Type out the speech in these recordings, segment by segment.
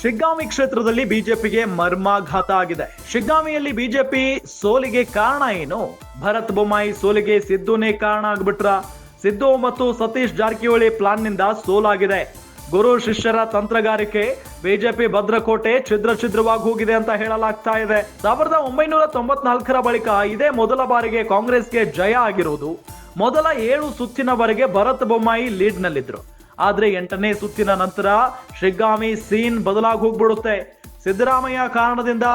ಶಿಗ್ಗಾಂವಿ ಕ್ಷೇತ್ರದಲ್ಲಿ ಬಿಜೆಪಿಗೆ ಮರ್ಮಾಘಾತ ಆಗಿದೆ. ಶಿಗ್ಗಾಂವಿಯಲ್ಲಿ ಬಿಜೆಪಿ ಸೋಲಿಗೆ ಕಾರಣ ಏನು? ಭರತ್ ಬೊಮ್ಮಾಯಿ ಸೋಲಿಗೆ ಸಿದ್ದುನೇ ಕಾರಣ ಆಗ್ಬಿಟ್ರ? ಸಿದ್ದು ಮತ್ತು ಸತೀಶ್ ಜಾರಕಿಹೊಳಿ ಪ್ಲಾನ್ ನಿಂದ ಸೋಲಾಗಿದೆ. ಗುರು ಶಿಷ್ಯರ ತಂತ್ರಗಾರಿಕೆ ಬಿಜೆಪಿ ಭದ್ರಕೋಟೆ ಛಿದ್ರವಾಗಿ ಹೋಗಿದೆ ಅಂತ ಹೇಳಲಾಗ್ತಾ ಇದೆ. 1994 ಬಳಿಕ ಇದೇ ಮೊದಲ ಬಾರಿಗೆ ಕಾಂಗ್ರೆಸ್ಗೆ ಜಯ ಆಗಿರುವುದು. ಮೊದಲ 7 ಸುತ್ತಿನವರೆಗೆ ಭರತ್ ಬೊಮ್ಮಾಯಿ ಲೀಡ್ ನಲ್ಲಿದ್ರು. ಆದ್ರೆ 8ನೇ ಸುತ್ತಿನ ನಂತರ ಶಿಗ್ಗಾಂವಿ ಸೀನ್ ಬದಲಾಗಿ ಹೋಗ್ಬಿಡುತ್ತೆ. ಸಿದ್ದರಾಮಯ್ಯ ಕಾರಣದಿಂದ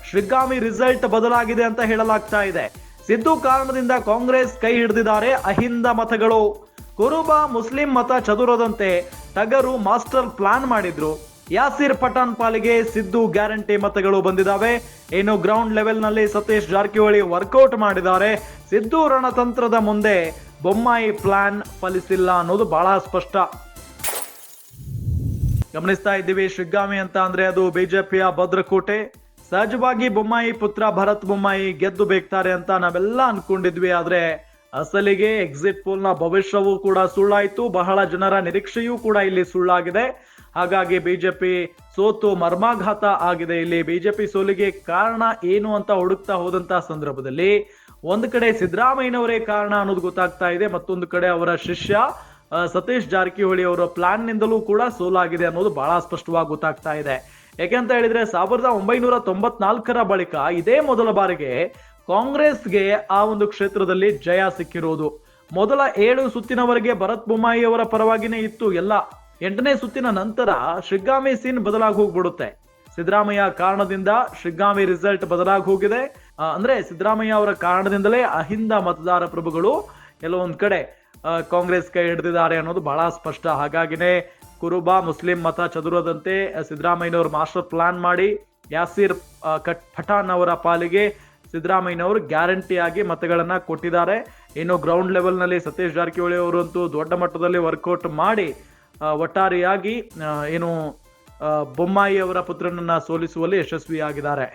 ಶಿಗ್ಗಾಂವಿ ರಿಸಲ್ಟ್ ಬದಲಾಗಿದೆ ಅಂತ ಹೇಳಲಾಗ್ತಾ ಇದೆ. ಸಿದ್ದು ಕಾರಣದಿಂದ ಕಾಂಗ್ರೆಸ್ ಕೈ ಹಿಡಿದಿದ್ದಾರೆ ಅಹಿಂದ ಮತಗಳು. ಕುರುಬ ಮುಸ್ಲಿಂ ಮತ ಚದುರದಂತೆ ಟಗರು ಮಾಸ್ಟರ್ ಪ್ಲಾನ್ ಮಾಡಿದ್ರು. ಯಾಸಿರ್ ಪಠಾಣ್ ಪಾಲಿಗೆ ಸಿದ್ದು ಗ್ಯಾರಂಟಿ ಮತಗಳು ಬಂದಿದ್ದಾವೆ. ಇನ್ನು ಗ್ರೌಂಡ್ ಲೆವೆಲ್ ನಲ್ಲಿ ಸತೀಶ್ ಜಾರಕಿಹೊಳಿ ವರ್ಕೌಟ್ ಮಾಡಿದ್ದಾರೆ. ಸಿದ್ದು ರಣತಂತ್ರದ ಮುಂದೆ ಬೊಮ್ಮಾಯಿ ಪ್ಲಾನ್ ಫಲಿಸಿಲ್ಲ ಅನ್ನೋದು ಬಹಳ ಸ್ಪಷ್ಟ. ಗಮನಿಸ್ತಾ ಇದ್ದೀವಿ, ಶಿಗ್ಗಾಂವಿ ಅಂತ ಅಂದ್ರೆ ಅದು ಬಿಜೆಪಿಯ ಭದ್ರಕೋಟೆ. ಸಹಜವಾಗಿ ಬೊಮ್ಮಾಯಿ ಪುತ್ರ ಭರತ್ ಬೊಮ್ಮಾಯಿ ಗೆದ್ದು ಬೇಕ್ತಾರೆ ಅಂತ ನಾವೆಲ್ಲ ಅನ್ಕೊಂಡಿದ್ವಿ. ಆದ್ರೆ ಅಸಲಿಗೆ ಎಕ್ಸಿಟ್ ಪೋಲ್ ನ ಭವಿಷ್ಯವೂ ಕೂಡ ಸುಳ್ಳಾಯ್ತು. ಬಹಳ ಜನರ ನಿರೀಕ್ಷೆಯೂ ಕೂಡ ಇಲ್ಲಿ ಸುಳ್ಳಾಗಿದೆ. ಹಾಗಾಗಿ ಬಿಜೆಪಿ ಸೋತು ಮರ್ಮಾಘಾತ ಆಗಿದೆ. ಇಲ್ಲಿ ಬಿಜೆಪಿ ಸೋಲಿಗೆ ಕಾರಣ ಏನು ಅಂತ ಹುಡುಕ್ತಾ ಹೋದಂತ ಸಂದರ್ಭದಲ್ಲಿ ಒಂದು ಕಡೆ ಸಿದ್ದರಾಮಯ್ಯನವರೇ ಕಾರಣ ಅನ್ನೋದು ಗೊತ್ತಾಗ್ತಾ ಇದೆ. ಮತ್ತೊಂದು ಕಡೆ ಅವರ ಶಿಷ್ಯ ಸತೀಶ್ ಜಾರಕಿಹೊಳಿ ಅವರ ಪ್ಲಾನ್ ನಿಂದಲೂ ಕೂಡ ಸೋಲಾಗಿದೆ ಅನ್ನೋದು ಬಹಳ ಸ್ಪಷ್ಟವಾಗಿ ಗೊತ್ತಾಗ್ತಾ ಇದೆ. ಯಾಕೆಂತ ಹೇಳಿದ್ರೆ 1994 ಬಳಿಕ ಇದೇ ಮೊದಲ ಬಾರಿಗೆ ಕಾಂಗ್ರೆಸ್ಗೆ ಆ ಒಂದು ಕ್ಷೇತ್ರದಲ್ಲಿ ಜಯ ಸಿಕ್ಕಿರೋದು. ಮೊದಲ 7 ಸುತ್ತಿನವರೆಗೆ ಭರತ್ ಬೊಮ್ಮಾಯಿ ಅವರ ಪರವಾಗಿನೇ ಇತ್ತು ಎಲ್ಲ. 8ನೇ ಸುತ್ತಿನ ನಂತರ ಶಿಗ್ಗಾಂವಿ ಸೀನ್ ಬದಲಾಗಿ ಹೋಗ್ಬಿಡುತ್ತೆ. ಸಿದ್ದರಾಮಯ್ಯ ಕಾರಣದಿಂದ ಶಿಗ್ಗಾಂವಿ ರಿಸಲ್ಟ್ ಬದಲಾಗಿ ಹೋಗಿದೆ. ಅಂದ್ರೆ ಸಿದ್ದರಾಮಯ್ಯ ಅವರ ಕಾರಣದಿಂದಲೇ ಅಹಿಂದ ಮತದಾರ ಪ್ರಭುಗಳು ಕೆಲವೊಂದ್ ಕಡೆ ಕಾಂಗ್ರೆಸ್ ಕೈ ಹಿಡಿದಿದ್ದಾರೆ ಅನ್ನೋದು ಬಹಳ ಸ್ಪಷ್ಟ. ಹಾಗಾಗಿನೇ ಕುರುಬ ಮುಸ್ಲಿಂ ಮತ ಚದುರದಂತೆ ಸಿದ್ದರಾಮಯ್ಯನವರು ಮಾಸ್ಟರ್ ಪ್ಲಾನ್ ಮಾಡಿ ಯಾಸಿರ್ ಪಠಾಣ್ ಅವರ ಪಾಲಿಗೆ ಸಿದ್ದರಾಮಯ್ಯನವರು ಗ್ಯಾರಂಟಿ ಆಗಿ ಮತಗಳನ್ನ ಕೊಟ್ಟಿದ್ದಾರೆ. ಇನ್ನು ಗ್ರೌಂಡ್ ಲೆವೆಲ್ ನಲ್ಲಿ ಸತೀಶ್ ಜಾರಕಿಹೊಳಿ ಅವರಂತೂ ದೊಡ್ಡ ಮಟ್ಟದಲ್ಲಿ ವರ್ಕೌಟ್ ಮಾಡಿ ಒಟ್ಟಾರೆಯಾಗಿ ಏನು ಬೊಮ್ಮಾಯಿ ಅವರ ಪುತ್ರನನ್ನ ಸೋಲಿಸುವಲ್ಲಿ ಯಶಸ್ವಿಯಾಗಿದ್ದಾರೆ.